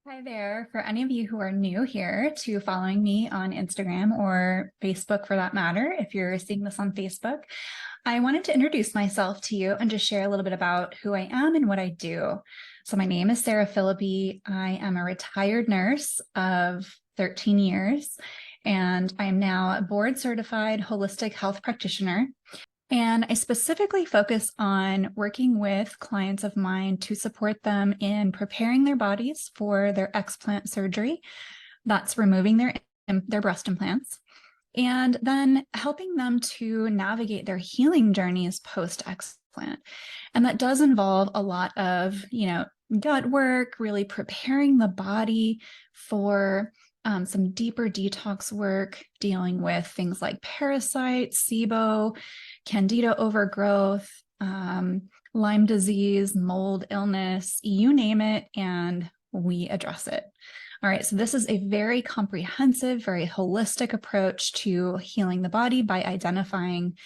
Hi there. For any of you who are new here to following me on Instagram or Facebook for that matter, if you're seeing this on Facebook, I wanted to introduce myself to you and just share a little bit about who I am and what I do. So my name is Sarah Phillipe. I am a retired nurse of 13 years, and I am now a board certified holistic health practitioner. And I specifically focus on working with clients of mine to support them in preparing their bodies for their explant surgery. That's removing their breast implants, and then helping them to navigate their healing journeys post-explant. And that does involve a lot of, gut work, really preparing the body for some deeper detox work, dealing with things like parasites, SIBO, candida overgrowth, Lyme disease, mold illness, you name it, and we address it. All right, so this is a very comprehensive, very holistic approach to healing the body by identifying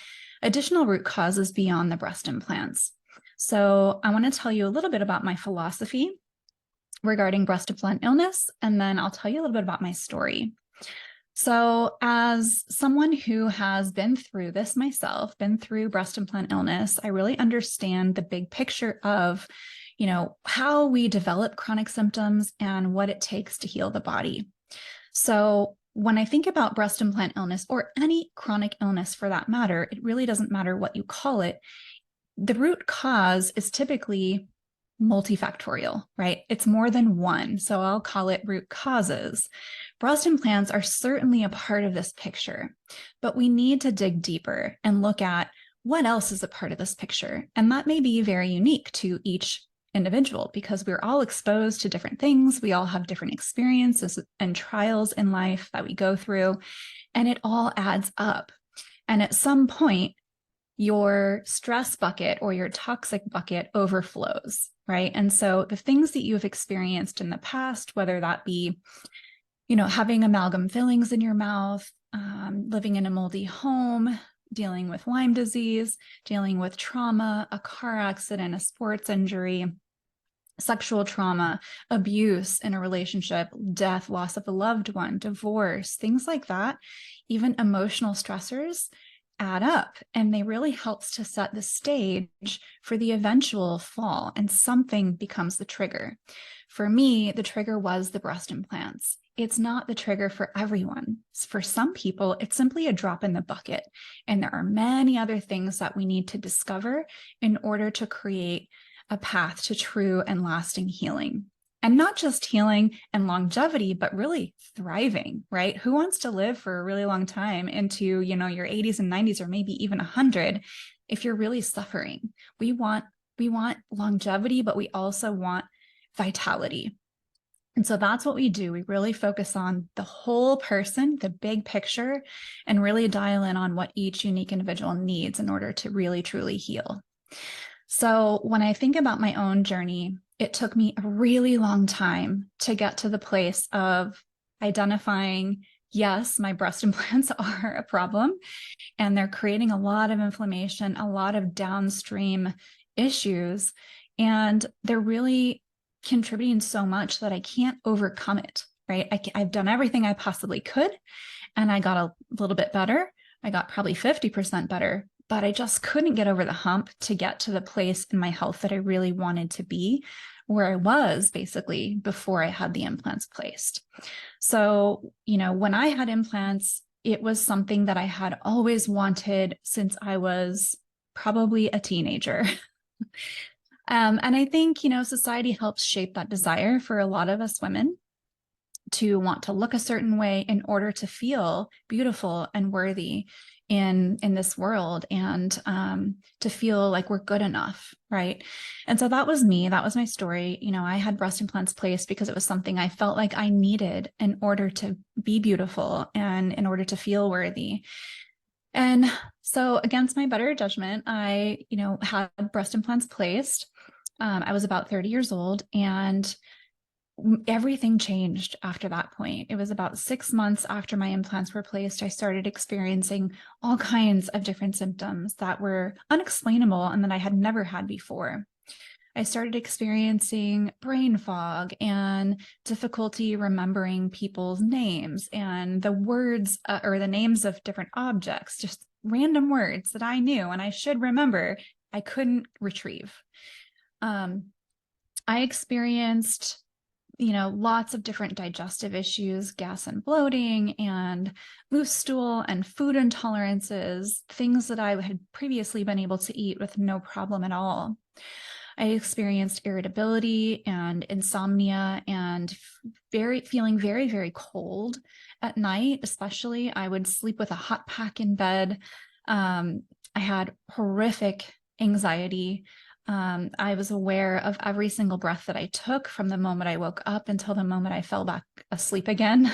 additional root causes beyond the breast implants. So I want to tell you a little bit about my philosophy regarding breast implant illness, and then I'll tell you a little bit about my story. So as someone who has been through this myself, been through breast implant illness, I really understand the big picture of, how we develop chronic symptoms and what it takes to heal the body. So when I think about breast implant illness, or any chronic illness for that matter, it really doesn't matter what you call it. The root cause is typically multifactorial, right? It's more than one. So I'll call it root causes. Breast implants are certainly a part of this picture, but we need to dig deeper and look at what else is a part of this picture. And that may be very unique to each individual because we're all exposed to different things. We all have different experiences and trials in life that we go through, and it all adds up. And at some point, your stress bucket or your toxic bucket overflows, right? And so the things that you have experienced in the past, whether that be, having amalgam fillings in your mouth, living in a moldy home, dealing with Lyme disease, dealing with trauma, a car accident, a sports injury, sexual trauma, abuse in a relationship, death, loss of a loved one, divorce, things like that, even emotional stressors add up, and they really helps to set the stage for the eventual fall, and something becomes the trigger. For me, the trigger was the breast implants. It's not the trigger for everyone. For some people, it's simply a drop in the bucket, and there are many other things that we need to discover in order to create a path to true and lasting healing. And not just healing and longevity, but really thriving, right? Who wants to live for a really long time into, your 80s and 90s, or maybe even 100 if you're really suffering? We want longevity, but we also want vitality. And so that's what we do. We really focus on the whole person, the big picture, and really dial in on what each unique individual needs in order to really, truly heal. So when I think about my own journey, it took me a really long time to get to the place of identifying, yes, my breast implants are a problem, and they're creating a lot of inflammation, a lot of downstream issues, and they're really contributing so much that I can't overcome it, right? I've done everything I possibly could, and I got a little bit better. I got probably 50% better, but I just couldn't get over the hump to get to the place in my health that I really wanted to be, where I was basically before I had the implants placed. So, when I had implants, it was something that I had always wanted since I was probably a teenager. And I think, society helps shape that desire for a lot of us women to want to look a certain way in order to feel beautiful and worthy in this world, and to feel like we're good enough, right? And so that was me. That was my story. I had breast implants placed because it was something I felt like I needed in order to be beautiful and in order to feel worthy. And so against my better judgment, I, had breast implants placed. I was about 30 years old, and everything changed after that point. It was about 6 months after my implants were placed, I started experiencing all kinds of different symptoms that were unexplainable and that I had never had before. I started experiencing brain fog and difficulty remembering people's names and the words or the names of different objects, just random words that I knew and I should remember, I couldn't retrieve. I experienced, lots of different digestive issues, gas and bloating, and loose stool and food intolerances, things that I had previously been able to eat with no problem at all. I experienced irritability and insomnia and feeling very, very cold at night, especially. I would sleep with a hot pack in bed. I had horrific anxiety. I was aware of every single breath that I took from the moment I woke up until the moment I fell back asleep again.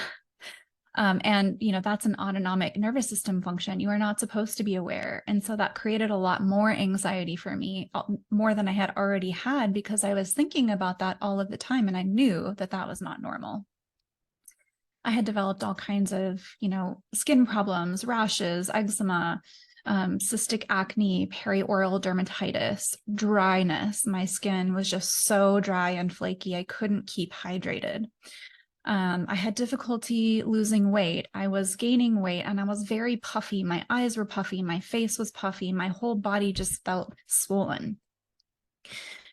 And, that's an autonomic nervous system function. You are not supposed to be aware. And so that created a lot more anxiety for me, more than I had already had, because I was thinking about that all of the time. And I knew that that was not normal. I had developed all kinds of, skin problems, rashes, eczema, cystic acne, perioral dermatitis, dryness. My skin was just so dry and flaky. I couldn't keep hydrated. I had difficulty losing weight. I was gaining weight and I was very puffy. My eyes were puffy. My face was puffy. My whole body just felt swollen.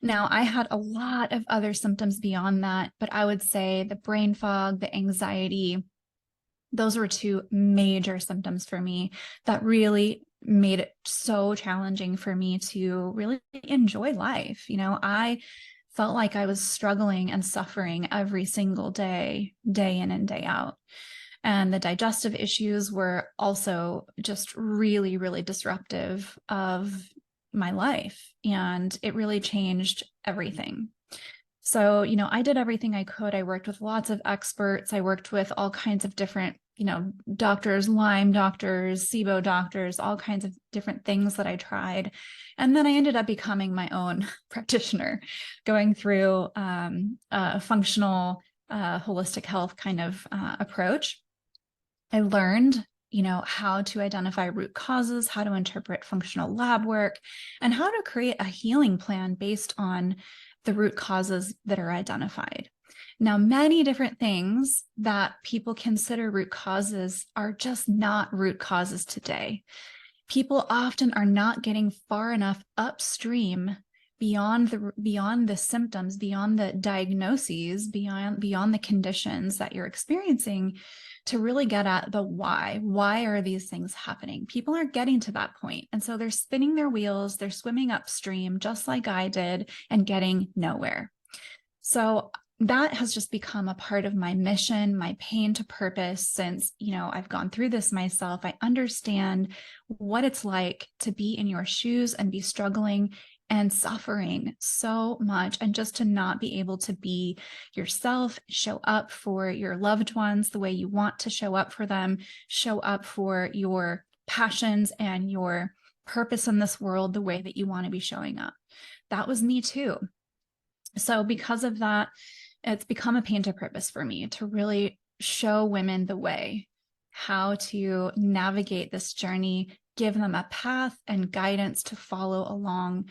Now, I had a lot of other symptoms beyond that, but I would say the brain fog, the anxiety, those were two major symptoms for me that really made it so challenging for me to really enjoy life. I felt like I was struggling and suffering every single day, day in and day out. And the digestive issues were also just really, really disruptive of my life. And it really changed everything. So, I did everything I could. I worked with lots of experts. I worked with all kinds of different, doctors, Lyme doctors, SIBO doctors, all kinds of different things that I tried. And then I ended up becoming my own practitioner, going through a functional, holistic health kind of approach. I learned how to identify root causes, how to interpret functional lab work, and how to create a healing plan based on the root causes that are identified. Now, many different things that people consider root causes are just not root causes today. People often are not getting far enough upstream beyond the symptoms, beyond the diagnoses, beyond the conditions that you're experiencing to really get at the why. Why are these things happening? People aren't getting to that point. And so they're spinning their wheels, they're swimming upstream, just like I did, and getting nowhere. So that has just become a part of my mission, my pain to purpose since, I've gone through this myself. I understand what it's like to be in your shoes and be struggling and suffering so much, and just to not be able to be yourself, show up for your loved ones the way you want to show up for them, show up for your passions and your purpose in this world the way that you want to be showing up. That was me too. So because of that, it's become a pain to purpose for me to really show women the way, how to navigate this journey, give them a path and guidance to follow along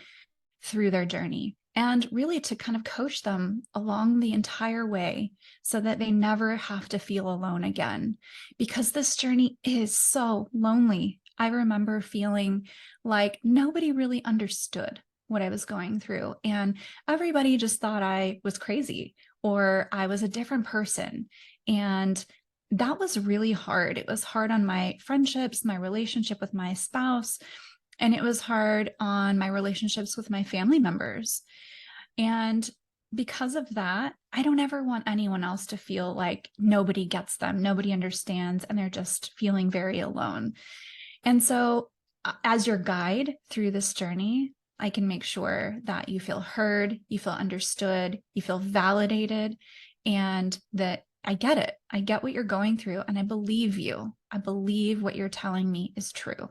through their journey, and really to kind of coach them along the entire way so that they never have to feel alone again, because this journey is so lonely. I remember feeling like nobody really understood what I was going through, and everybody just thought I was crazy or I was a different person. And that was really hard. It was hard on my friendships, my relationship with my spouse, and it was hard on my relationships with my family members. And because of that, I don't ever want anyone else to feel like nobody gets them, nobody understands, and they're just feeling very alone. And so as your guide through this journey, I can make sure that you feel heard, you feel understood, you feel validated, and that I get it. I get what you're going through, and I believe you. I believe what you're telling me is true.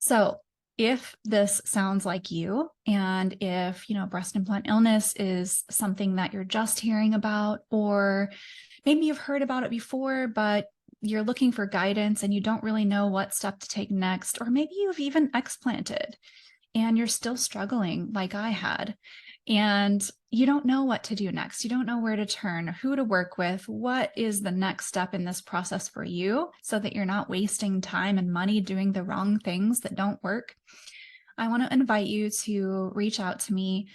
So if this sounds like you, and if, breast implant illness is something that you're just hearing about, or maybe you've heard about it before, but you're looking for guidance and you don't really know what step to take next, or maybe you've even explanted and you're still struggling like I had, and you don't know what to do next. You don't know where to turn, who to work with, what is the next step in this process for you so that you're not wasting time and money doing the wrong things that don't work. I want to invite you to reach out to me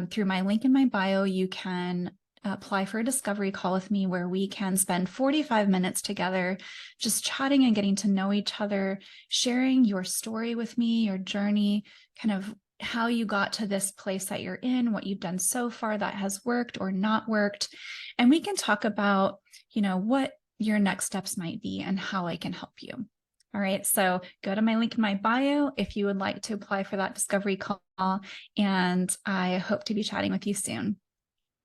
through my link in my bio. You can apply for a discovery call with me where we can spend 45 minutes together just chatting and getting to know each other, sharing your story with me, your journey, kind of how you got to this place that you're in, what you've done so far that has worked or not worked. And we can talk about, what your next steps might be and how I can help you. All right, so go to my link in my bio if you would like to apply for that discovery call, and I hope to be chatting with you soon.